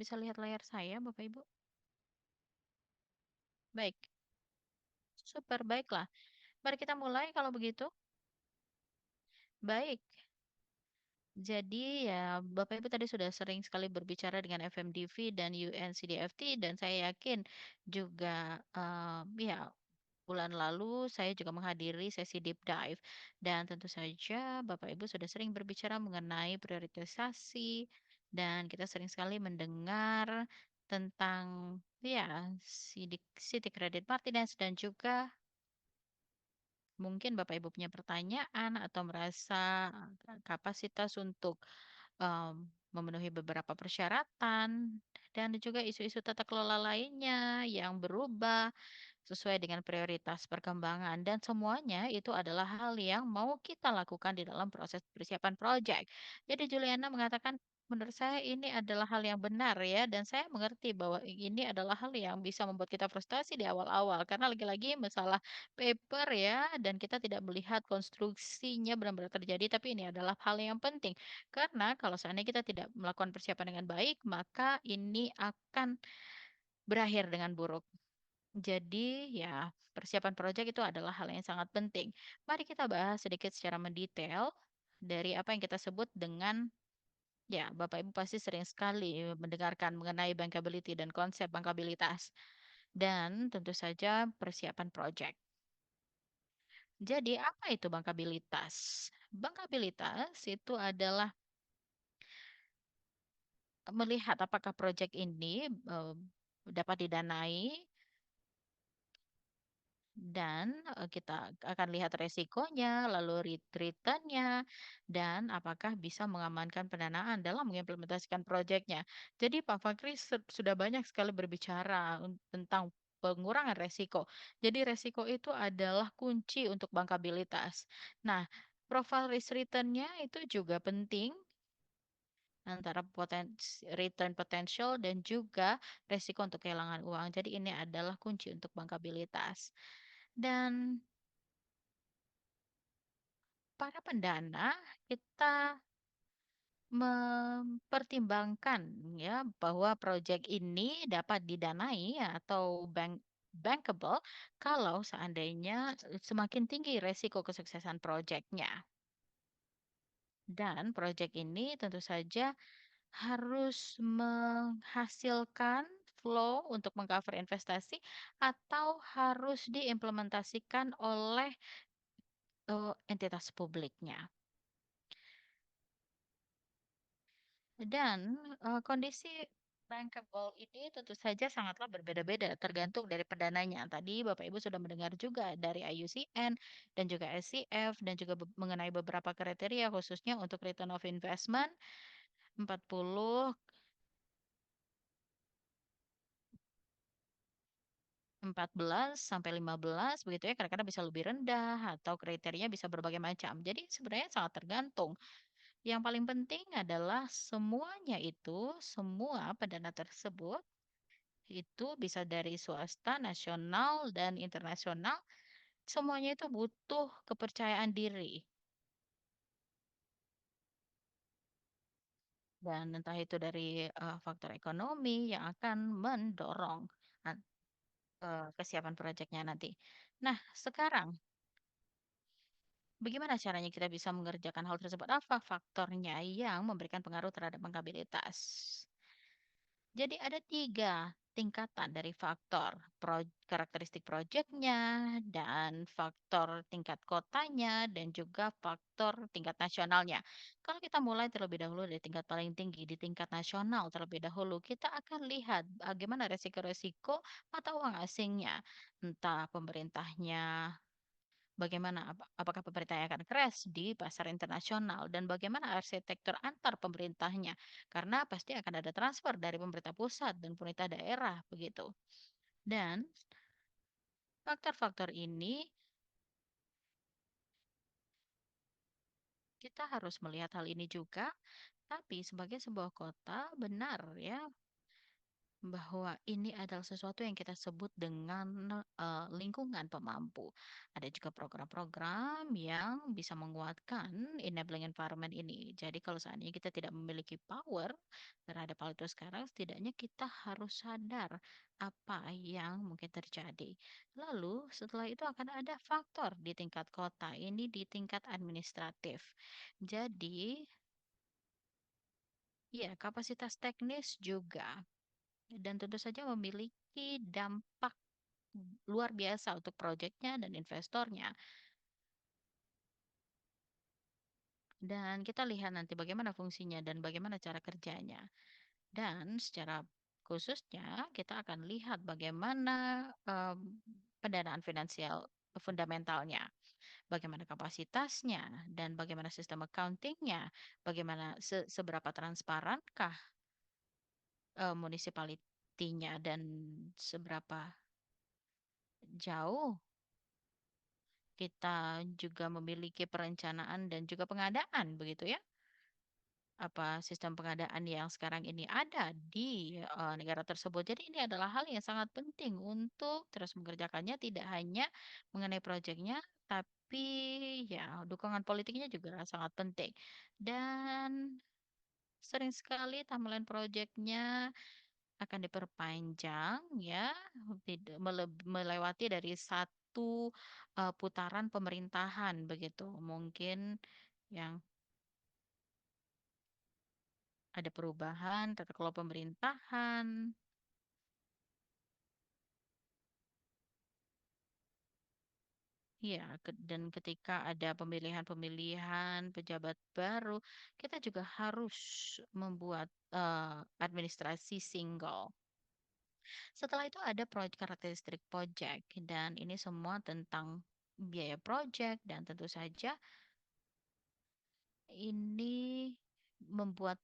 Bisa lihat layar saya, Bapak Ibu? Baik, super baiklah. Mari kita mulai kalau begitu. Baik, jadi ya Bapak Ibu tadi sudah sering sekali berbicara dengan FMDV dan UNCDFT dan saya yakin juga ya bulan lalu saya juga menghadiri sesi deep dive dan tentu saja Bapak Ibu sudah sering berbicara mengenai prioritisasi dan kita sering sekali mendengar tentang ya City Credit Martinez dan juga mungkin Bapak Ibu punya pertanyaan atau merasa kapasitas untuk memenuhi beberapa persyaratan dan juga isu-isu tata kelola lainnya yang berubah sesuai dengan prioritas perkembangan dan semuanya itu adalah hal yang mau kita lakukan di dalam proses persiapan proyek. Jadi Juliana mengatakan menurut saya ini adalah hal yang benar ya dan saya mengerti bahwa ini adalah hal yang bisa membuat kita frustasi di awal-awal karena lagi-lagi masalah paper ya dan kita tidak melihat konstruksinya benar-benar terjadi tapi ini adalah hal yang penting karena kalau seandainya kita tidak melakukan persiapan dengan baik maka ini akan berakhir dengan buruk. Jadi ya, persiapan proyek itu adalah hal yang sangat penting. Mari kita bahas sedikit secara mendetail dari apa yang kita sebut dengan ya, Bapak Ibu pasti sering sekali mendengarkan mengenai bankability dan konsep bankabilitas dan tentu saja persiapan proyek. Jadi apa itu bankabilitas? Bankabilitas itu adalah melihat apakah proyek ini dapat didanai dan, kita akan lihat resikonya, lalu return-nya, dan apakah bisa mengamankan pendanaan dalam mengimplementasikan proyeknya. Jadi Pak Fakri sudah banyak sekali berbicara tentang pengurangan resiko. Jadi resiko itu adalah kunci untuk bankabilitas. Nah, profil risk return-nya itu juga penting antara return potential dan juga resiko untuk kehilangan uang. Jadi ini adalah kunci untuk bankabilitas. Dan para pendana kita mempertimbangkan ya bahwa proyek ini dapat didanai atau bankable kalau seandainya semakin tinggi resiko kesuksesan proyeknya. Dan proyek ini tentu saja harus menghasilkan flow untuk mengcover investasi atau harus diimplementasikan oleh entitas publiknya. Dan, kondisi bankable ini tentu saja sangatlah berbeda-beda tergantung dari pendananya. Tadi Bapak Ibu sudah mendengar juga dari IUCN dan juga SCF dan juga mengenai beberapa kriteria khususnya untuk return of investment 40, 14 sampai 15 begitu ya, kadang-kadang bisa lebih rendah atau kriterianya bisa berbagai macam. Jadi sebenarnya sangat tergantung. Yang paling penting adalah semuanya itu, semua pendana tersebut itu bisa dari swasta, nasional, dan internasional. Semuanya itu butuh kepercayaan diri. Dan entah itu dari faktor ekonomi yang akan mendorong uh, kesiapan proyeknya nanti. Nah, sekarang bagaimana caranya kita bisa mengerjakan hal tersebut? Apa faktornya yang memberikan pengaruh terhadap bankabilitas? Jadi ada 3 tingkatan dari faktor, karakteristik proyeknya, dan faktor tingkat kotanya, dan juga faktor tingkat nasionalnya. Kalau kita mulai terlebih dahulu dari tingkat paling tinggi, di tingkat nasional terlebih dahulu, kita akan lihat bagaimana resiko-resiko mata uang asingnya. Entah pemerintahnya bagaimana apakah pemerintah akan crash di pasar internasional dan bagaimana arsitektur antar pemerintahnya? Karena pasti akan ada transfer dari pemerintah pusat dan pemerintah daerah begitu. Dan faktor-faktor ini kita harus melihat hal ini juga, tapi sebagai sebuah kota benar ya bahwa ini adalah sesuatu yang kita sebut dengan, lingkungan pemampu. Ada juga program-program yang bisa menguatkan enabling environment ini. Jadi kalau seandainya kita tidak memiliki power terhadap hal itu sekarang, setidaknya kita harus sadar apa yang mungkin terjadi. Lalu setelah itu akan ada faktor di tingkat kota, ini di tingkat administratif. Jadi, ya kapasitas teknis juga. Dan tentu saja memiliki dampak luar biasa untuk proyeknya dan investornya. Dan kita lihat nanti bagaimana fungsinya dan bagaimana cara kerjanya. Dan secara khususnya kita akan lihat bagaimana pendanaan finansial fundamentalnya, bagaimana kapasitasnya, dan bagaimana sistem accountingnya, bagaimana seberapa transparankah municipality-nya dan seberapa jauh kita juga memiliki perencanaan dan juga pengadaan begitu ya? Apa sistem pengadaan yang sekarang ini ada di, negara tersebut. Jadi ini adalah hal yang sangat penting untuk terus mengerjakannya, tidak hanya mengenai proyeknya, tapi ya dukungan politiknya juga sangat penting. Dan sering sekali timeline proyeknya akan diperpanjang ya, melewati dari satu, putaran pemerintahan begitu. Mungkin yang ada perubahan tata kelola pemerintahan, ya, dan ketika ada pemilihan-pemilihan pejabat baru, kita juga harus membuat, administrasi single. Setelah itu ada proyek karakteristik project dan ini semua tentang biaya project dan tentu saja ini membuat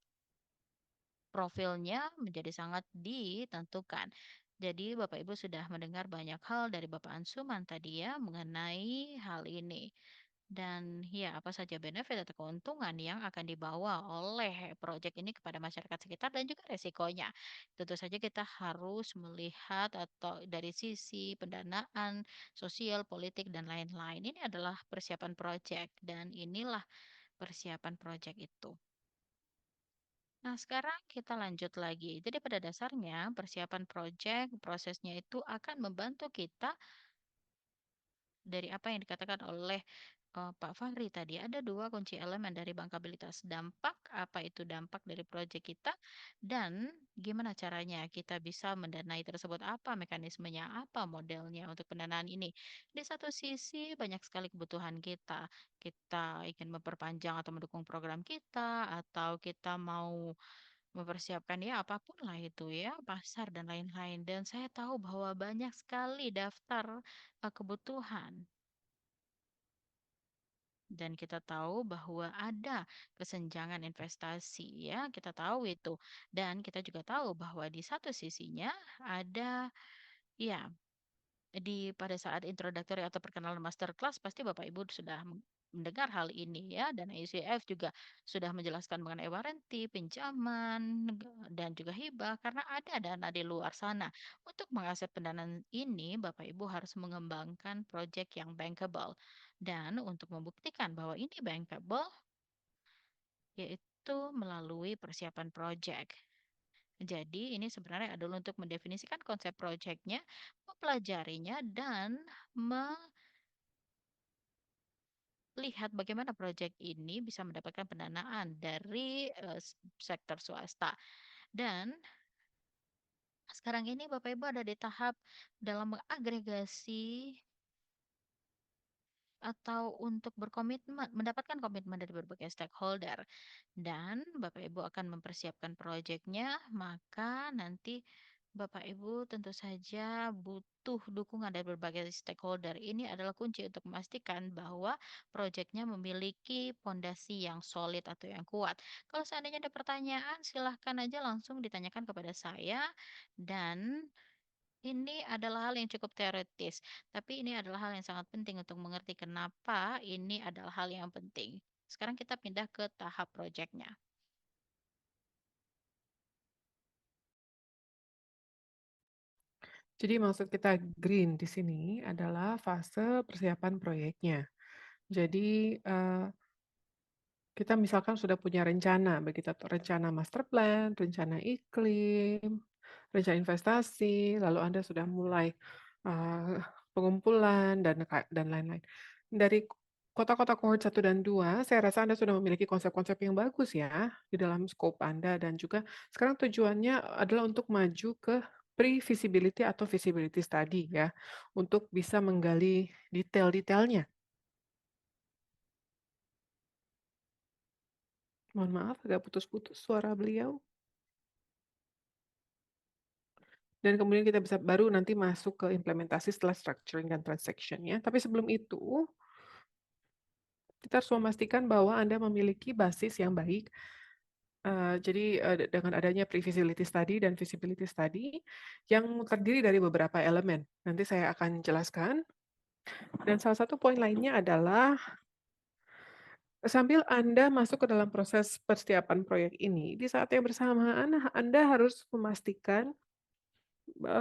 profilnya menjadi sangat ditentukan. Jadi Bapak Ibu sudah mendengar banyak hal dari Bapak Ansuman tadi ya mengenai hal ini. Dan ya apa saja benefit atau keuntungan yang akan dibawa oleh proyek ini kepada masyarakat sekitar dan juga resikonya. Tentu saja kita harus melihat atau dari sisi pendanaan, sosial, politik, dan lain-lain. Ini adalah persiapan proyek dan inilah persiapan proyek itu. Nah, sekarang kita lanjut lagi. Jadi pada dasarnya persiapan proyek, prosesnya itu akan membantu kita dari apa yang dikatakan oleh Pak Fahri tadi. Ada dua kunci elemen dari bankabilitas. Dampak, apa itu dampak dari proyek kita, dan gimana caranya kita bisa mendanai tersebut, apa mekanismenya, apa modelnya untuk pendanaan ini. Di satu sisi banyak sekali kebutuhan kita. Kita ingin memperpanjang atau mendukung program kita, atau kita mau mempersiapkan ya apapun lah itu ya, pasar dan lain-lain. Dan saya tahu bahwa banyak sekali daftar kebutuhan. Dan kita tahu bahwa ada kesenjangan investasi ya, kita tahu itu. Dan kita juga tahu bahwa di satu sisinya ada ya pada saat introductory atau perkenalan masterclass pasti Bapak Ibu sudah mendengar hal ini ya, dan ICF juga sudah menjelaskan mengenai warranty, pinjaman dan juga hibah karena ada dana di luar sana. Untuk mengakses pendanaan ini Bapak Ibu harus mengembangkan proyek yang bankable. Dan untuk membuktikan bahwa ini bankable yaitu melalui persiapan proyek. Jadi ini sebenarnya adalah untuk mendefinisikan konsep proyeknya, mempelajarinya, dan melihat bagaimana proyek ini bisa mendapatkan pendanaan dari sektor swasta. Dan sekarang ini Bapak Ibu ada di tahap dalam mengagregasi atau untuk berkomitmen, mendapatkan komitmen dari berbagai stakeholder. Dan Bapak Ibu akan mempersiapkan proyeknya, maka nanti Bapak Ibu tentu saja butuh dukungan dari berbagai stakeholder. Ini adalah kunci untuk memastikan bahwa proyeknya memiliki fondasi yang solid atau yang kuat. Kalau seandainya ada pertanyaan, silahkan aja langsung ditanyakan kepada saya. Dan ini adalah hal yang cukup teoritis, tapi ini adalah hal yang sangat penting untuk mengerti kenapa ini adalah hal yang penting. Sekarang kita pindah ke tahap proyeknya. Jadi maksud kita green di sini adalah fase persiapan proyeknya. Jadi, kita misalkan sudah punya rencana, begitu tuh, rencana master plan, rencana iklim, rencana investasi, lalu Anda sudah mulai, pengumpulan dan lain-lain. Dari kota-kota cohort 1 dan 2, saya rasa Anda sudah memiliki konsep-konsep yang bagus ya, di dalam scope Anda dan juga sekarang tujuannya adalah untuk maju ke pre-feasibility atau feasibility study ya, untuk bisa menggali detail-detailnya. Mohon maaf agak putus-putus suara beliau. Dan kemudian kita bisa baru nanti masuk ke implementasi setelah structuring dan transaction ya. Tapi sebelum itu, kita harus memastikan bahwa Anda memiliki basis yang baik. Jadi, dengan adanya pre-feasibility study dan feasibility study yang terdiri dari beberapa elemen. Nanti saya akan jelaskan. Dan salah satu poin lainnya adalah sambil Anda masuk ke dalam proses persiapan proyek ini, di saat yang bersamaan Anda harus memastikan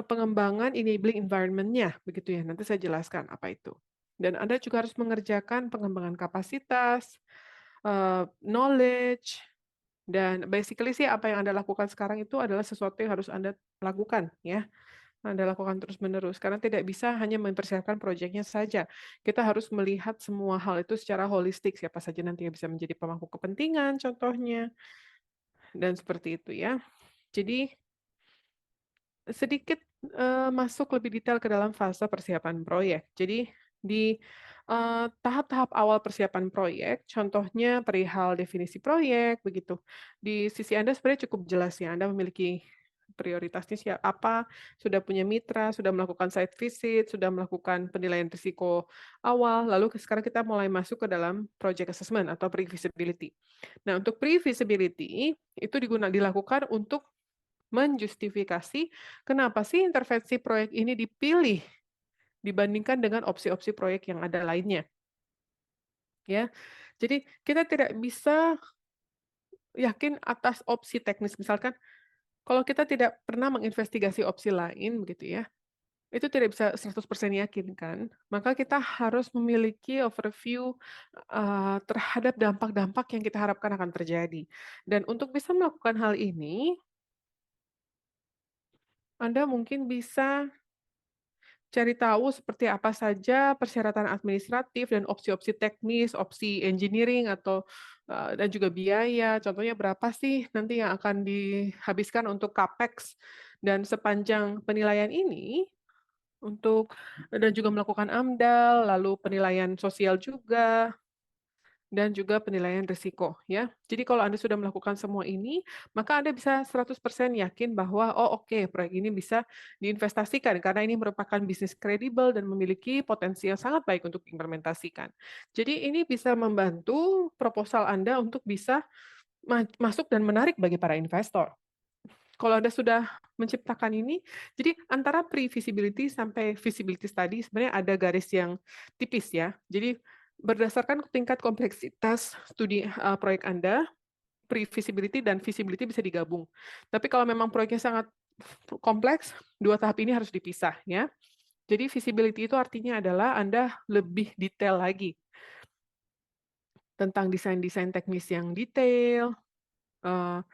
pengembangan enabling environment-nya, begitu ya, nanti saya jelaskan apa itu. Dan Anda juga harus mengerjakan pengembangan kapasitas, knowledge, dan basically sih apa yang Anda lakukan sekarang itu adalah sesuatu yang harus Anda lakukan ya, Anda lakukan terus-menerus, karena tidak bisa hanya mempersiapkan proyeknya saja. Kita harus melihat semua hal itu secara holistik, siapa saja nanti yang bisa menjadi pemangku kepentingan contohnya, dan seperti itu ya. Jadi sedikit, masuk lebih detail ke dalam fase persiapan proyek. Jadi di, tahap-tahap awal persiapan proyek, contohnya perihal definisi proyek begitu. Di sisi Anda sebenarnya cukup jelas ya, Anda memiliki prioritasnya apa, sudah punya mitra, sudah melakukan site visit, sudah melakukan penilaian risiko awal, lalu sekarang kita mulai masuk ke dalam project assessment atau pre-feasibility. Nah, untuk pre-feasibility itu dilakukan untuk menjustifikasi kenapa sih intervensi proyek ini dipilih dibandingkan dengan opsi-opsi proyek yang ada lainnya, ya. Jadi kita tidak bisa yakin atas opsi teknis. Misalkan kalau kita tidak pernah menginvestigasi opsi lain begitu ya, itu tidak bisa 100% yakin kan. Maka kita harus memiliki overview, terhadap dampak-dampak yang kita harapkan akan terjadi. Dan untuk bisa melakukan hal ini, Anda mungkin bisa cari tahu seperti apa saja persyaratan administratif dan opsi-opsi teknis, opsi engineering atau, dan juga biaya. Contohnya berapa sih nanti yang akan dihabiskan untuk capex dan sepanjang penilaian ini dan juga melakukan AMDAL, lalu penilaian sosial juga. Dan juga penilaian risiko ya. Jadi kalau Anda sudah melakukan semua ini, maka Anda bisa 100% yakin bahwa, oh oke, proyek ini bisa diinvestasikan karena ini merupakan bisnis kredibel dan memiliki potensi yang sangat baik untuk diimplementasikan. Jadi ini bisa membantu proposal Anda untuk bisa masuk dan menarik bagi para investor. Kalau Anda sudah menciptakan ini, jadi antara pre-feasibility sampai feasibility study sebenarnya ada garis yang tipis ya. Jadi berdasarkan tingkat kompleksitas studi, proyek Anda, pre-feasibility dan feasibility bisa digabung. Tapi kalau memang proyeknya sangat kompleks, 2 tahap ini harus dipisah ya. Jadi feasibility itu artinya adalah Anda lebih detail lagi tentang desain-desain teknis yang detail, eee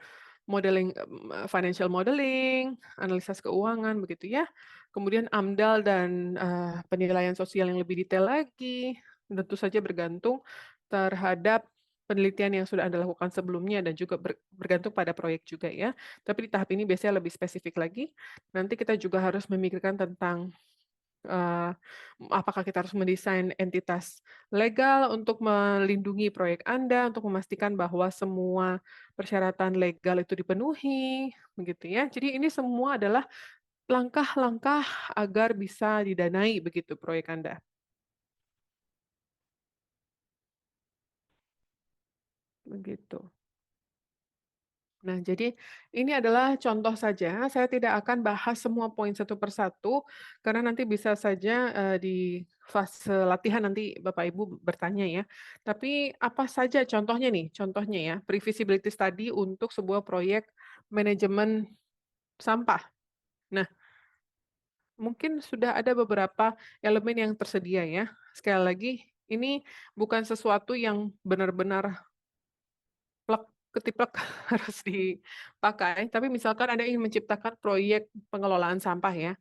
financial modeling, analisis keuangan begitu ya. Kemudian AMDAL dan, penilaian sosial yang lebih detail lagi, tentu saja bergantung terhadap penelitian yang sudah Anda lakukan sebelumnya dan juga bergantung pada proyek juga ya. Tapi di tahap ini biasanya lebih spesifik lagi. Nanti kita juga harus memikirkan tentang Eee, apakah kita harus mendesain entitas legal untuk melindungi proyek Anda, untuk memastikan bahwa semua persyaratan legal itu dipenuhi, begitu ya. Jadi ini semua adalah langkah-langkah agar bisa didanai begitu proyek Anda, begitu. Nah, jadi ini adalah contoh saja, saya tidak akan bahas semua poin satu persatu, karena nanti bisa saja, di fase latihan nanti Bapak Ibu bertanya ya. Tapi apa saja contohnya ya, pre-feasibility study untuk sebuah proyek manajemen sampah. Nah, mungkin sudah ada beberapa elemen yang tersedia ya. Sekali lagi, ini bukan sesuatu yang benar-benar plek ketiplek harus dipakai, tapi misalkan Anda ingin menciptakan proyek pengelolaan sampah ya,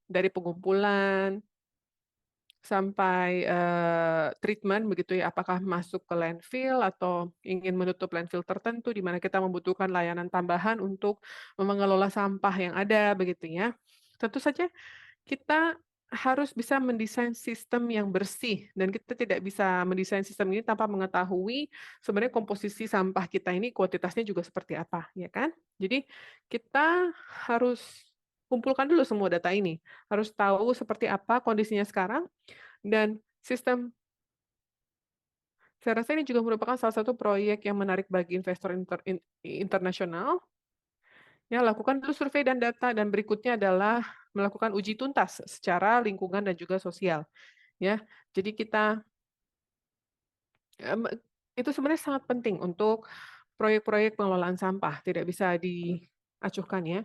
dari pengumpulan sampai, treatment begitu ya, apakah masuk ke landfill atau ingin menutup landfill tertentu di mana kita membutuhkan layanan tambahan untuk mengelola sampah yang ada begitu ya. Tentu saja kita harus bisa mendesain sistem yang bersih dan kita tidak bisa mendesain sistem ini tanpa mengetahui sebenarnya komposisi sampah kita ini kuantitasnya juga seperti apa, ya kan? Jadi kita harus kumpulkan dulu semua data ini, harus tahu seperti apa kondisinya sekarang dan sistem saya rasa ini juga merupakan salah satu proyek yang menarik bagi investor internasional. Ya, lakukan dulu survei dan data dan berikutnya adalah melakukan uji tuntas secara lingkungan dan juga sosial, ya. Jadi kita, me itu sebenarnya sangat penting untuk proyek-proyek pengelolaan sampah, tidak bisa diacuhkan ya.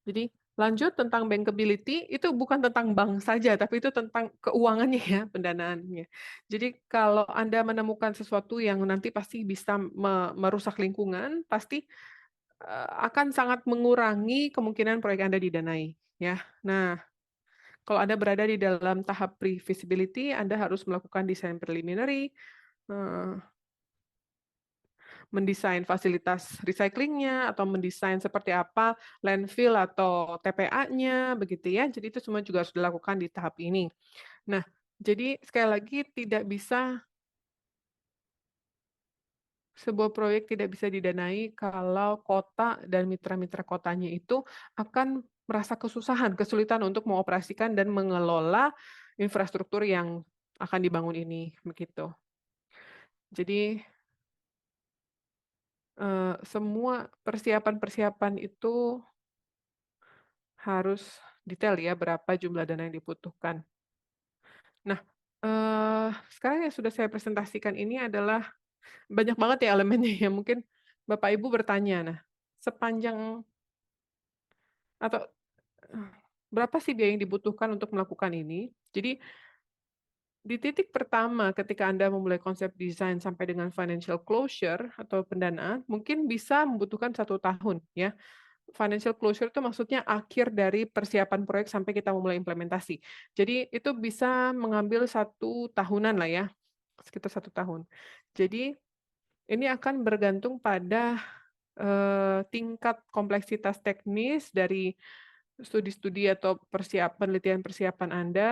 Jadi lanjut tentang bankability, itu bukan tentang bank saja, tapi itu tentang keuangannya ya, pendanaannya. Jadi kalau Anda menemukan sesuatu yang nanti pasti bisa merusak lingkungan, pasti akan sangat mengurangi kemungkinan proyek Anda didanai, ya. Nah, kalau Anda berada di dalam tahap pre-feasibility, Anda harus melakukan desain preliminary, eee, mendesain fasilitas recycling-nya, atau mendesain seperti apa landfill atau TPA-nya, begitu ya. Jadi itu semua juga harus dilakukan di tahap ini. Nah, jadi sekali lagi tidak bisa sebuah proyek tidak bisa didanai kalau kota dan mitra-mitra kotanya itu akan merasa kesulitan untuk mengoperasikan dan mengelola infrastruktur yang akan dibangun ini, begitu. Jadi, semua persiapan-persiapan itu harus detail ya, berapa jumlah dana yang dibutuhkan. Nah, sekarang yang sudah saya presentasikan ini adalah banyak banget ya elemennya ya, mungkin Bapak Ibu bertanya, nah, sepanjang atau berapa sih biaya yang dibutuhkan untuk melakukan ini? Jadi, di titik pertama ketika Anda memulai konsep desain sampai dengan financial closure atau pendanaan, mungkin bisa membutuhkan 1 tahun ya. Financial closure itu maksudnya akhir dari persiapan proyek sampai kita memulai implementasi. Jadi itu bisa mengambil 1 tahunan lah ya, sekitar 1 tahun. Jadi ini akan bergantung pada, tingkat kompleksitas teknis dari studi-studi atau penelitian persiapan Anda.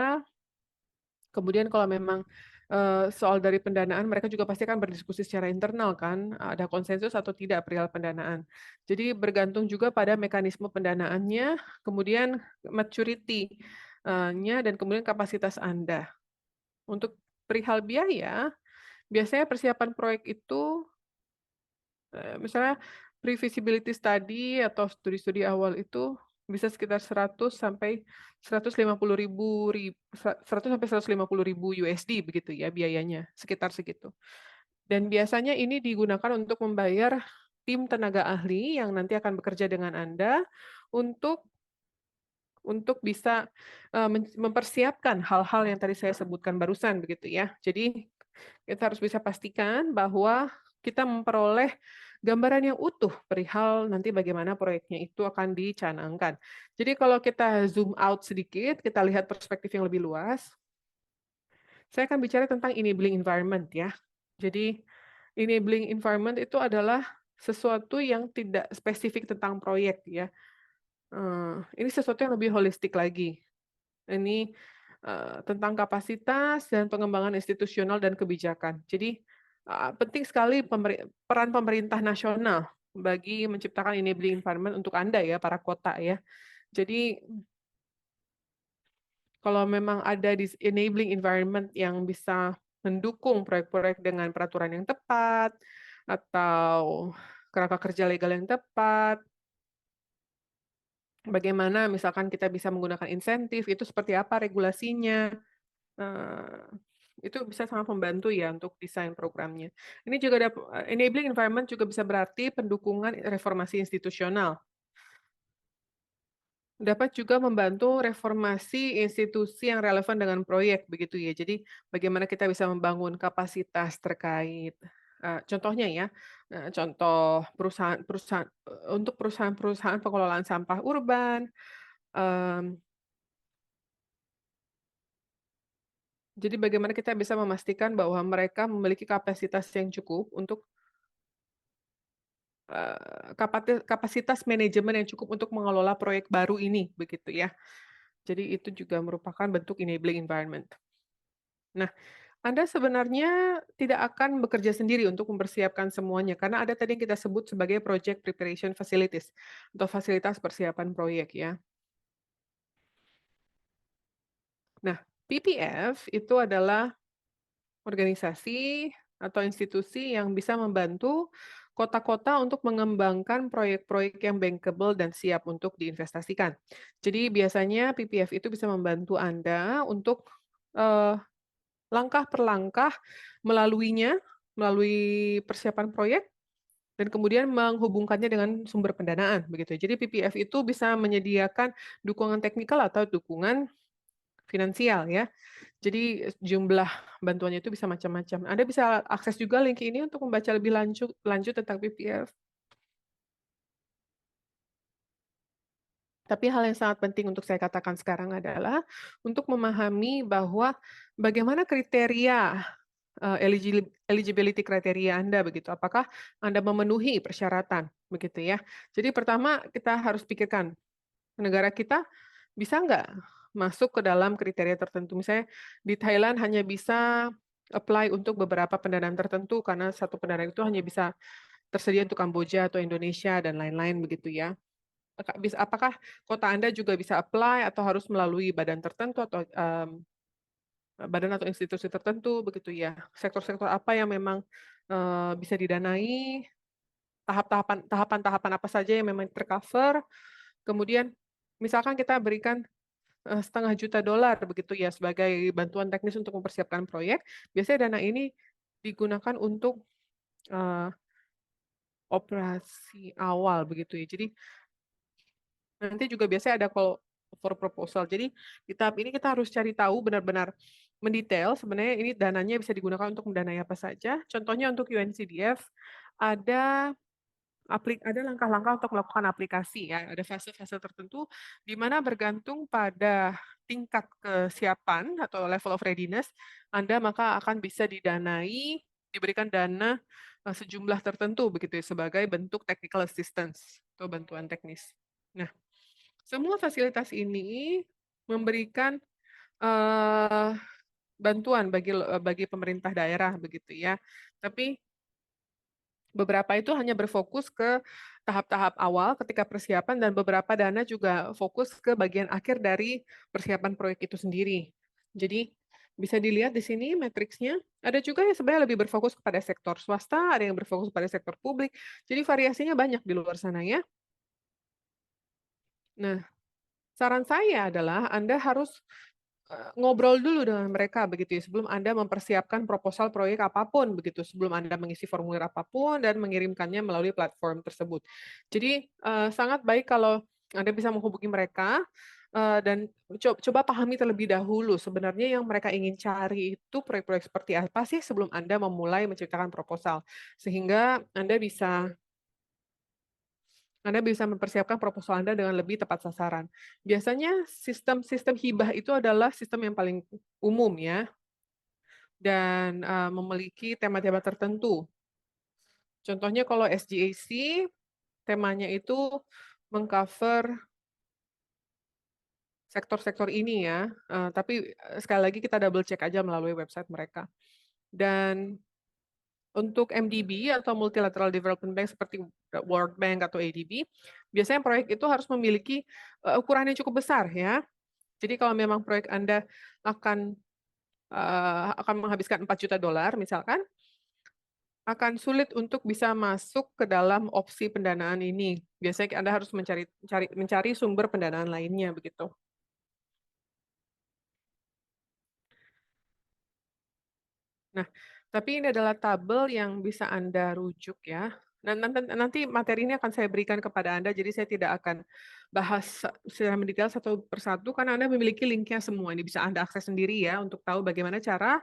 Kemudian kalau memang, soal dari pendanaan mereka juga pasti akan berdiskusi secara internal kan, ada konsensus atau tidak perihal pendanaan. Jadi bergantung juga pada mekanisme pendanaannya, kemudian maturity, nya dan kemudian kapasitas Anda. Untuk perihal biaya, biasanya persiapan proyek itu, misalnya pre-feasibility study atau studi-studi awal itu bisa sekitar 100 sampai 100 sampai 150.000 USD begitu ya biayanya, sekitar segitu. Dan biasanya ini digunakan untuk membayar tim tenaga ahli yang nanti akan bekerja dengan Anda untuk bisa, mempersiapkan hal-hal yang tadi saya sebutkan barusan begitu ya. Jadi kita harus bisa pastikan bahwa kita memperoleh gambaran yang utuh perihal nanti bagaimana proyeknya itu akan dicanangkan. Jadi kalau kita zoom out sedikit, kita lihat perspektif yang lebih luas, saya akan bicara tentang enabling environment ya. Jadi enabling environment itu adalah sesuatu yang tidak spesifik tentang proyek ya. Ini sesuatu yang lebih holistik lagi. Ini, tentang kapasitas dan pengembangan institusional dan kebijakan. Jadi, penting sekali peran pemerintah nasional bagi menciptakan enabling environment untuk Anda ya, para kota ya. Jadi, kalau memang ada enabling environment yang bisa mendukung proyek-proyek dengan peraturan yang tepat, atau kerangka kerja legal yang tepat, bagaimana misalkan kita bisa menggunakan insentif, itu seperti apa regulasinya. Eee, itu bisa sangat membantu ya untuk desain programnya. Ini juga ada enabling environment juga bisa berarti pendukungan reformasi institusional. Dapat juga membantu reformasi institusi yang relevan dengan proyek, begitu ya. Jadi bagaimana kita bisa membangun kapasitas terkait, contohnya ya, contoh perusahaan-perusahaan untuk perusahaan-perusahaan pengelolaan sampah urban, mmm, jadi bagaimana kita bisa memastikan bahwa mereka memiliki kapasitas yang cukup untuk, kapasitas manajemen yang cukup untuk mengelola proyek baru ini, begitu ya. Jadi itu juga merupakan bentuk enabling environment. Nah, Anda sebenarnya tidak akan bekerja sendiri untuk mempersiapkan semuanya, karena ada tadi yang kita sebut sebagai project preparation facilities, atau fasilitas persiapan proyek ya. Nah, PPF itu adalah organisasi atau institusi yang bisa membantu kota-kota untuk mengembangkan proyek-proyek yang bankable dan siap untuk diinvestasikan. Jadi biasanya PPF itu bisa membantu Anda untuk, eee, langkah per langkah melaluinya, melalui persiapan proyek dan kemudian menghubungkannya dengan sumber pendanaan, begitu. Jadi PPF itu bisa menyediakan dukungan teknikal atau dukungan finansial ya. Jadi jumlah bantuannya itu bisa macam-macam. Anda bisa akses juga link ini untuk membaca lebih lanjut lanjut tentang PPF. Tapi hal yang sangat penting untuk saya katakan sekarang adalah untuk memahami bahwa bagaimana kriteria, eligibility kriteria Anda begitu. Apakah Anda memenuhi persyaratan begitu ya. Jadi pertama kita harus pikirkan, negara kita bisa nggak masuk ke dalam kriteria tertentu. Misalnya di Thailand hanya bisa apply untuk beberapa pendanaan tertentu karena satu pendanaan itu hanya bisa tersedia untuk Kamboja atau Indonesia dan lain-lain begitu ya. Apakah kota Anda juga bisa apply atau harus melalui badan tertentu atau, badan atau institusi tertentu begitu ya. Sektor-sektor apa yang memang, bisa didanai, tahapan-tahapan apa saja yang memang ter-cover, kemudian misalkan kita berikan $500.000 begitu ya sebagai bantuan teknis untuk mempersiapkan proyek, biasanya dana ini digunakan untuk, eee, operasi awal begitu ya. Jadi nanti juga biasanya ada call for proposal. Jadi di tahap ini kita harus cari tahu benar-benar mendetail sebenarnya ini dananya bisa digunakan untuk mendanai apa saja. Contohnya untuk UNCDF ada ada langkah-langkah untuk melakukan aplikasi ya, ada fase-fase tertentu di mana bergantung pada tingkat kesiapan atau level of readiness Anda maka akan bisa diberikan dana, sejumlah tertentu begitu ya, sebagai bentuk technical assistance atau bantuan teknis. Nah, semua fasilitas ini memberikan, eee, bantuan bagi pemerintah daerah begitu ya, tapi beberapa itu hanya berfokus ke tahap-tahap awal ketika persiapan dan beberapa dana juga fokus ke bagian akhir dari persiapan proyek itu sendiri. Jadi bisa dilihat di sini matriksnya, ada juga yang sebenarnya lebih berfokus kepada sektor swasta, ada yang berfokus pada sektor publik, jadi variasinya banyak di luar sana ya. Nah, saran saya adalah Anda harus ngobrol dulu dengan mereka begitu ya, sebelum Anda mempersiapkan proposal proyek apapun begitu, sebelum Anda mengisi formulir apapun dan mengirimkannya melalui platform tersebut. Jadi, sangat baik kalau Anda bisa menghubungi mereka, dan coba pahami terlebih dahulu sebenarnya yang mereka ingin cari itu proyek-proyek seperti apa sih sebelum Anda memulai menciptakan proposal. Sehingga Anda bisa mempersiapkan proposal Anda dengan lebih tepat sasaran. Biasanya sistem-sistem hibah itu adalah sistem yang paling umum ya, dan, memiliki tema-tema tertentu. Contohnya kalau SGAC, temanya itu meng-cover sektor-sektor ini ya, tapi, sekali lagi kita double check aja melalui website mereka. Dan untuk MDB atau Multilateral Development Bank seperti World Bank atau ADB, biasanya proyek itu harus memiliki, ukuran yang cukup besar ya. Jadi kalau memang proyek Anda akan, akan menghabiskan $4 juta misalkan, akan sulit untuk bisa masuk ke dalam opsi pendanaan ini. Biasanya Anda harus mencari sumber pendanaan lainnya begitu. Nah, tapi ini adalah tabel yang bisa Anda rujuk ya. Dan nanti materi ini akan saya berikan kepada Anda, jadi saya tidak akan bahas secara mendetail satu persatu karena Anda memiliki linknya semua. Ini bisa Anda akses sendiri ya untuk tahu bagaimana cara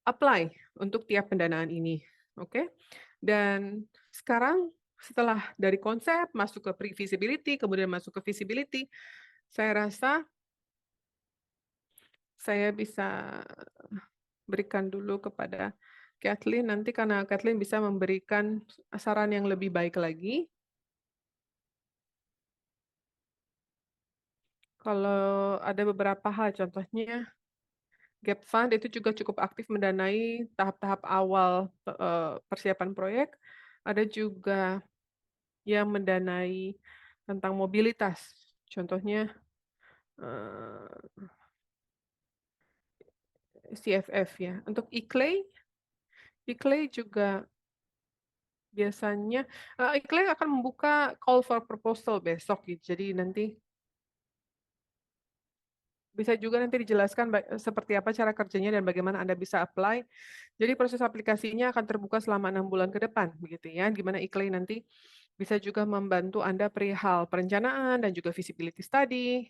apply untuk tiap pendanaan ini, oke? Dan sekarang setelah dari konsep masuk ke pre-feasibility, kemudian masuk ke feasibility, saya rasa saya bisa berikan dulu kepada Kathleen nanti karena Kathleen bisa memberikan saran yang lebih baik lagi. Kalau ada beberapa hal, contohnya Gap Fund itu juga cukup aktif mendanai tahap-tahap awal, persiapan proyek. Ada juga yang mendanai tentang mobilitas, contohnya, CFF ya. Untuk ICLEI juga biasanya ICLEI akan membuka call for proposal besok gitu, jadi nanti bisa juga nanti dijelaskan seperti apa cara kerjanya dan bagaimana Anda bisa apply. Jadi proses aplikasinya akan terbuka selama 6 bulan ke depan, begitu ya. Gimana ICLEI nanti bisa juga membantu Anda perihal perencanaan dan juga feasibility study.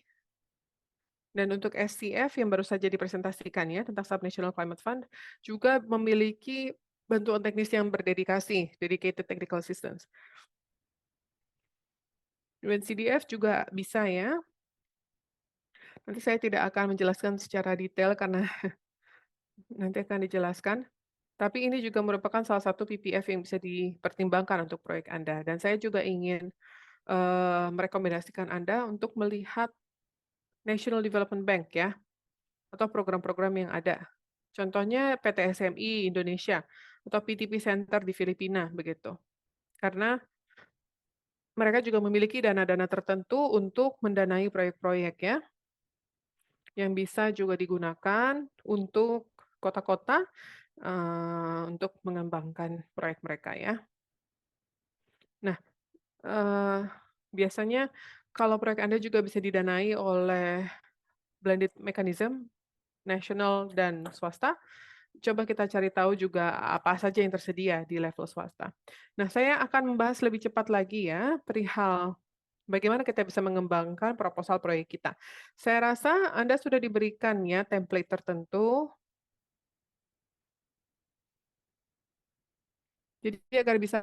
Dan untuk SCF yang baru saja dipresentasikan ya tentang Subnational Climate Fund, juga memiliki bantuan teknis yang berdedikasi, dedicated technical assistance. UNCDF juga bisa ya. Nanti saya tidak akan menjelaskan secara detail karena nanti akan dijelaskan. Tapi ini juga merupakan salah satu PPF yang bisa dipertimbangkan untuk proyek Anda. Dan saya juga ingin merekomendasikan Anda untuk melihat National Development Bank ya, atau program-program yang ada. Contohnya PT SMI Indonesia atau PTP Center di Filipina begitu. Karena mereka juga memiliki dana-dana tertentu untuk mendanai proyek-proyek ya, yang bisa juga digunakan untuk kota-kota, untuk mengembangkan proyek mereka ya. Nah, biasanya kalau proyek Anda juga bisa didanai oleh blended mechanism, nasional dan swasta, coba kita cari tahu juga apa saja yang tersedia di level swasta. Nah, saya akan membahas lebih cepat lagi ya perihal bagaimana kita bisa mengembangkan proposal proyek kita. Saya rasa Anda sudah diberikan ya template tertentu. Jadi agar bisa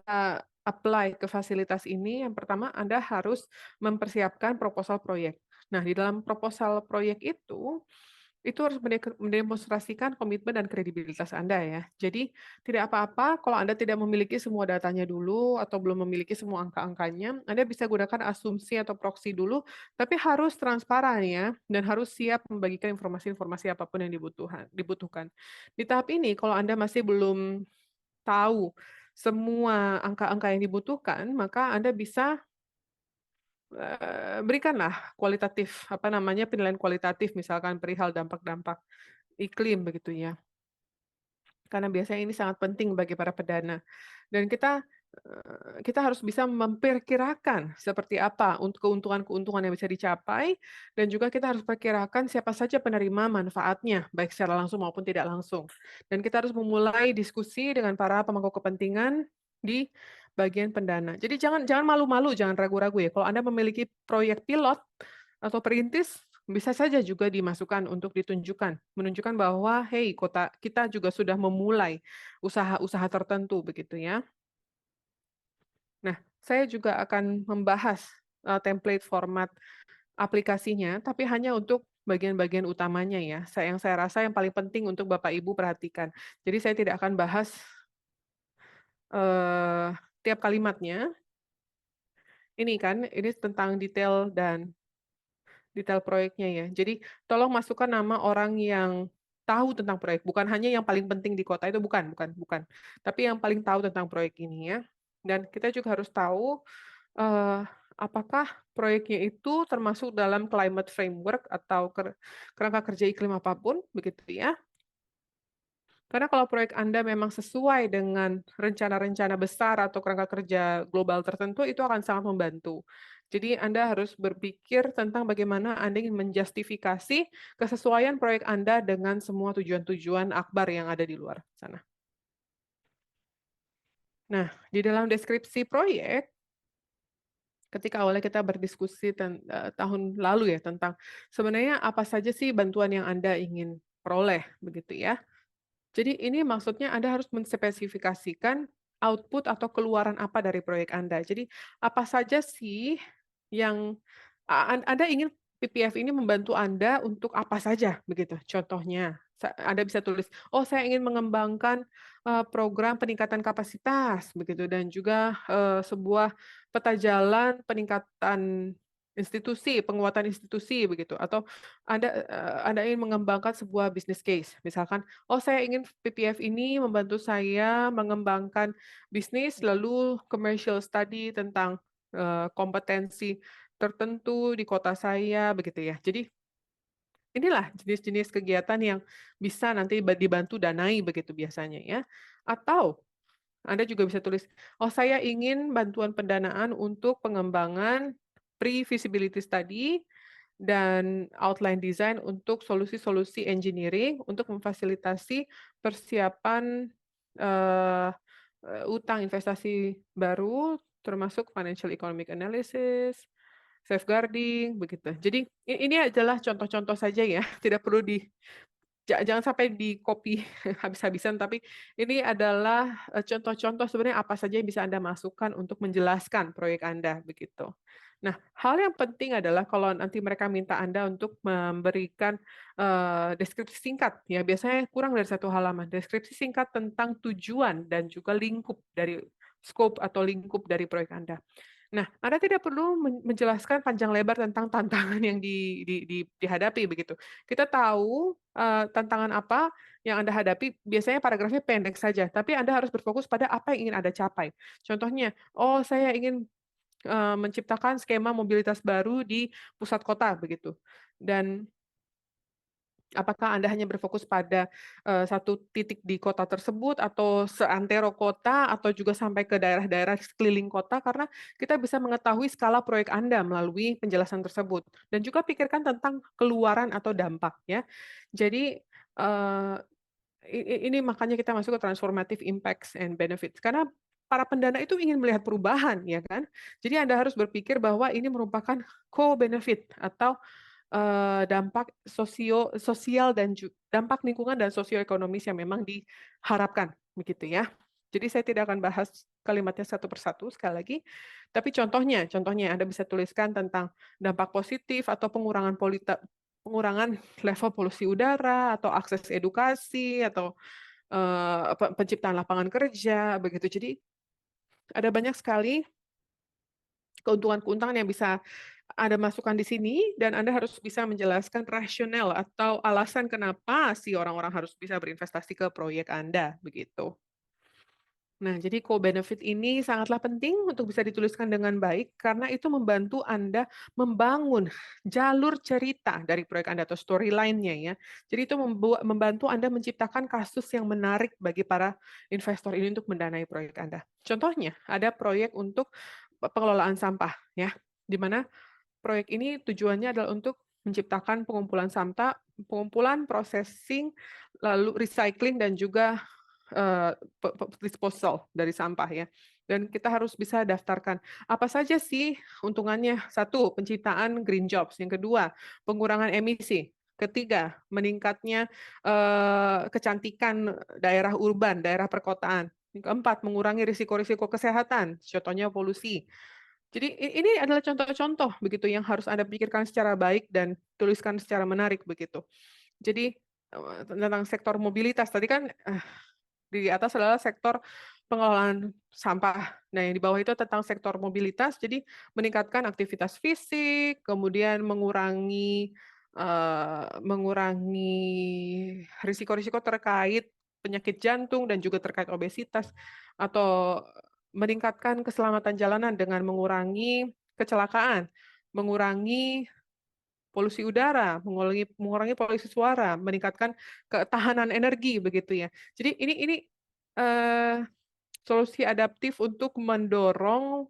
apply ke fasilitas ini, yang pertama Anda harus mempersiapkan proposal proyek. Nah, di dalam proposal proyek itu harus mendemonstrasikan komitmen dan kredibilitas Anda ya. Jadi tidak apa-apa kalau Anda tidak memiliki semua datanya dulu atau belum memiliki semua angka-angkanya, Anda bisa gunakan asumsi atau proksi dulu, tapi harus transparan ya, dan harus siap membagikan informasi-informasi apapun yang dibutuhkan. Di tahap ini kalau Anda masih belum tahu semua angka-angka yang dibutuhkan, maka Anda bisa, berikanlah kualitatif, apa namanya, penilaian kualitatif misalkan perihal dampak-dampak iklim begitu ya. Karena biasanya ini sangat penting bagi para pedana. Dan kita harus bisa memperkirakan seperti apa untuk keuntungan-keuntungan yang bisa dicapai, dan juga kita harus perkirakan siapa saja penerima manfaatnya, baik secara langsung maupun tidak langsung. Dan kita harus memulai diskusi dengan para pemangku kepentingan di bagian pendana. Jadi jangan jangan malu-malu, jangan ragu-ragu ya, kalau Anda memiliki proyek pilot atau perintis, bisa saja juga dimasukkan untuk menunjukkan bahwa, "Hey, kota kita juga sudah memulai usaha-usaha tertentu," begitu ya. Nah, saya juga akan membahas, template format aplikasinya, tapi hanya untuk bagian-bagian utamanya ya, yang saya rasa yang paling penting untuk Bapak Ibu perhatikan. Jadi saya tidak akan bahas, eee, tiap kalimatnya, ini tentang detail proyeknya ya. Jadi tolong masukkan nama orang yang tahu tentang proyek, bukan hanya yang paling penting di kota itu, bukan bukan bukan. Tapi yang paling tahu tentang proyek ini ya. Dan kita juga harus tahu, eee, apakah proyeknya itu termasuk dalam climate framework atau kerangka kerja iklim apapun, begitu ya. Karena kalau proyek Anda memang sesuai dengan rencana-rencana besar atau kerangka kerja global tertentu, itu akan sangat membantu. Jadi Anda harus berpikir tentang bagaimana Anda ingin menjustifikasi kesesuaian proyek Anda dengan semua tujuan-tujuan akbar yang ada di luar sana. Nah, di dalam deskripsi proyek, ketika awalnya kita berdiskusi tahun lalu ya tentang sebenarnya apa saja sih bantuan yang Anda ingin peroleh begitu ya. Jadi ini maksudnya Anda harus menspesifikasikan output atau keluaran apa dari proyek Anda. Jadi apa saja sih yang Anda ingin PPF ini membantu Anda untuk apa saja begitu contohnya. Anda bisa tulis, "Oh saya ingin mengembangkan, program peningkatan kapasitas," begitu dan juga, sebuah peta jalan peningkatan institusi, penguatan institusi begitu atau Anda ingin mengembangkan sebuah business case misalkan, "Oh saya ingin PPF ini membantu saya mengembangkan bisnis lalu commercial study tentang, kompetensi tertentu di kota saya," begitu ya. Jadi inilah jenis-jenis kegiatan yang bisa nanti dibantu danai begitu biasanya ya. Atau Anda juga bisa tulis, "Oh saya ingin bantuan pendanaan untuk pengembangan pre-feasibility study dan outline design untuk solusi-solusi engineering untuk memfasilitasi persiapan, eee utang investasi baru, termasuk financial economic analysis, safeguarding, begitu. Jadi ini adalah contoh-contoh saja ya, tidak perlu jangan sampai di-copy habis-habisan, tapi ini adalah, contoh-contoh sebenarnya apa saja yang bisa Anda masukkan untuk menjelaskan proyek Anda, begitu. Nah, hal yang penting adalah kalau nanti mereka minta Anda untuk memberikan, deskripsi singkat ya, biasanya kurang dari satu halaman, deskripsi singkat tentang tujuan dan juga lingkup dari scope atau lingkup dari proyek Anda. Nah, Anda tidak perlu menjelaskan panjang lebar tentang tantangan yang dihadapi begitu. Kita tahu, tantangan apa yang Anda hadapi, biasanya paragrafnya pendek saja, tapi Anda harus berfokus pada apa yang ingin Anda capai. Contohnya, "Oh, saya ingin, menciptakan skema mobilitas baru di pusat kota," begitu. Dan apakah Anda hanya berfokus pada, satu titik di kota tersebut atau seantero kota atau juga sampai ke daerah-daerah sekeliling kota karena kita bisa mengetahui skala proyek Anda melalui penjelasan tersebut. Dan juga pikirkan tentang keluaran atau dampak ya. Jadi, eee, ini makanya kita masuk ke transformative impacts and benefits karena para pendana itu ingin melihat perubahan ya kan. Jadi Anda harus berpikir bahwa ini merupakan co-benefit atau dampak sosial dan dampak lingkungan dan sosioekonomis yang memang diharapkan, begitu ya. Jadi saya tidak akan bahas kalimatnya satu persatu sekali lagi, tapi contohnya Anda bisa tuliskan tentang dampak positif atau pengurangan level polusi udara atau akses edukasi atau, penciptaan lapangan kerja, begitu. Jadi ada banyak sekali keuntungan-keuntungan yang bisa Anda masukkan di sini dan Anda harus bisa menjelaskan rasional atau alasan kenapa si orang-orang harus bisa berinvestasi ke proyek Anda, begitu. Nah, jadi co-benefit ini sangatlah penting untuk bisa dituliskan dengan baik karena itu membantu Anda membangun jalur cerita dari proyek Anda atau storyline-nya ya. Jadi itu membantu Anda menciptakan kasus yang menarik bagi para investor ini untuk mendanai proyek Anda. Contohnya, ada proyek untuk pengelolaan sampah ya, di mana proyek ini tujuannya adalah untuk menciptakan pengumpulan, processing, lalu recycling dan juga, disposal dari sampah ya. Dan kita harus bisa daftarkan, apa saja sih untungannya? Satu, penciptaan green jobs, yang kedua, pengurangan emisi, ketiga, meningkatnya, kecantikan daerah urban, daerah perkotaan, yang keempat, mengurangi risiko-risiko kesehatan, contohnya polusi. Jadi ini adalah contoh-contoh begitu yang harus Anda pikirkan secara baik dan tuliskan secara menarik begitu. Jadi, tentang sektor mobilitas tadi kan, di atas adalah sektor pengelolaan sampah. Nah, yang di bawah itu tentang sektor mobilitas, jadi meningkatkan aktivitas fisik, kemudian mengurangi risiko-risiko terkait penyakit jantung dan juga terkait obesitas, atau meningkatkan keselamatan jalanan dengan mengurangi kecelakaan, mengurangi polusi udara, mengurangi polusi suara, meningkatkan ketahanan energi begitu ya. Jadi ini, eee, solusi adaptif untuk mendorong,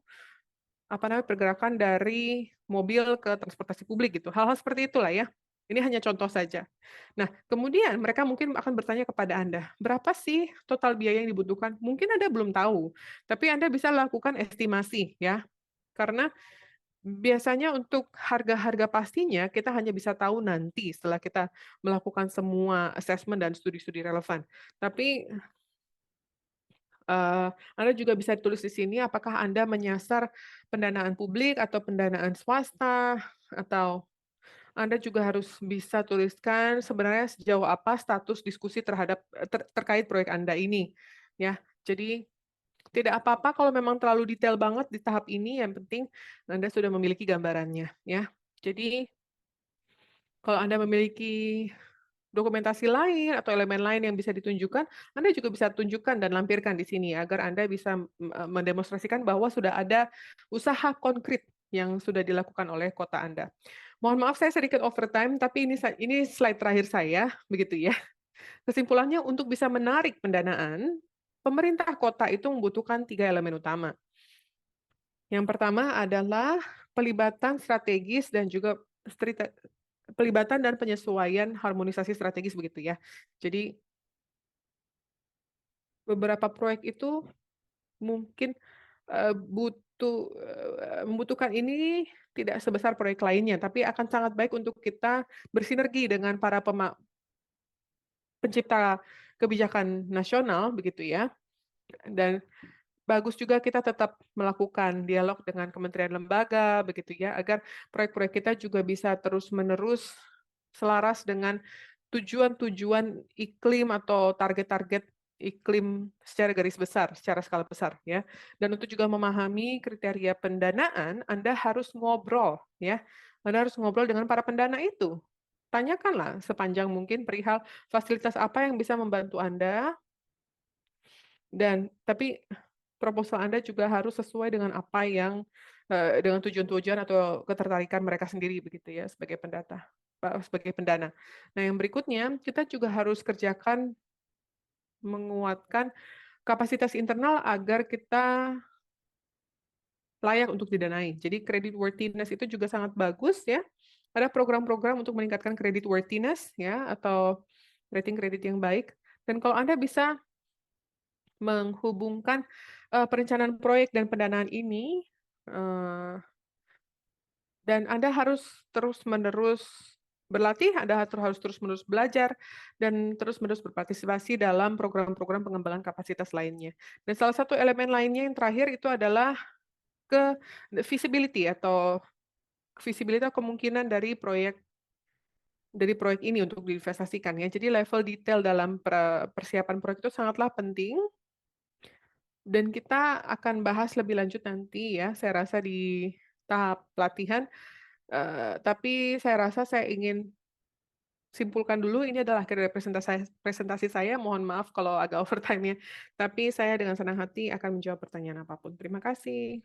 apa namanya, pergerakan dari mobil ke transportasi publik gitu, hal-hal seperti itulah ya. Ini hanya contoh saja. Nah, kemudian mereka mungkin akan bertanya kepada Anda, "Berapa sih total biaya yang dibutuhkan?" Mungkin Anda belum tahu, tapi Anda bisa lakukan estimasi ya, karena Biasanya untuk harga-harga pastinya kita hanya bisa tahu nanti setelah kita melakukan semua assessment dan studi-studi relevan. Tapi, Anda juga bisa tulis di sini apakah Anda menyasar pendanaan publik atau pendanaan swasta, atau Anda juga harus bisa tuliskan sebenarnya sejauh apa status diskusi terhadap terkait proyek Anda ini, ya. Jadi tidak apa-apa kalau memang terlalu detail banget di tahap ini, yang penting Anda sudah memiliki gambarannya, ya. Jadi, kalau Anda memiliki dokumentasi lain atau elemen lain yang bisa ditunjukkan, Anda juga bisa tunjukkan dan lampirkan di sini agar Anda bisa, mendemonstrasikan bahwa sudah ada usaha konkret yang sudah dilakukan oleh kota Anda. Mohon maaf saya sedikit overtime, tapi ini slide terakhir saya, begitu ya. Kesimpulannya untuk bisa menarik pendanaan, pemerintah kota itu membutuhkan 3 elemen utama. Yang pertama adalah pelibatan strategis dan juga pelibatan dan penyesuaian harmonisasi strategis begitu ya. Jadi beberapa proyek itu mungkin, membutuhkan ini tidak sebesar proyek lainnya, tapi akan sangat baik untuk kita bersinergi dengan para pencipta kebijakan nasional begitu ya, dan bagus juga kita tetap melakukan dialog dengan kementerian lembaga begitu ya, agar proyek-proyek kita juga bisa terus-menerus selaras dengan tujuan-tujuan iklim atau target-target iklim secara garis besar, secara skala besar ya. Dan untuk juga memahami kriteria pendanaan, Anda harus ngobrol ya. Anda harus ngobrol dengan para pendana itu. Tanyakanlah sepanjang mungkin perihal fasilitas apa yang bisa membantu Anda, dan tapi proposal Anda juga harus sesuai dengan apa yang, dengan tujuan-tujuan atau ketertarikan mereka sendiri begitu ya sebagai pendana. Nah yang berikutnya, kita juga harus kerjakan menguatkan kapasitas internal agar kita layak untuk didanai. Jadi credit worthiness itu juga sangat bagus ya. Ada program-program untuk meningkatkan credit worthiness ya, atau rating kredit yang baik. Dan kalau Anda bisa menghubungkan, perencanaan proyek dan pendanaan ini, eee, dan Anda harus terus-menerus berlatih, Anda harus terus-menerus belajar, dan terus-menerus berpartisipasi dalam program-program pengembangan kapasitas lainnya. Dan salah satu elemen lainnya yang terakhir itu adalah ke visibility atau kemungkinan dari proyek ini untuk diinvestasikan ya. Jadi level detail dalam persiapan proyek itu sangatlah penting. Dan kita akan bahas lebih lanjut nanti ya, saya rasa di tahap pelatihan, tapi saya rasa saya ingin simpulkan dulu ini adalah akhir dari presentasi saya, mohon maaf kalau agak overtime ya, tapi saya dengan senang hati akan menjawab pertanyaan apapun. Terima kasih.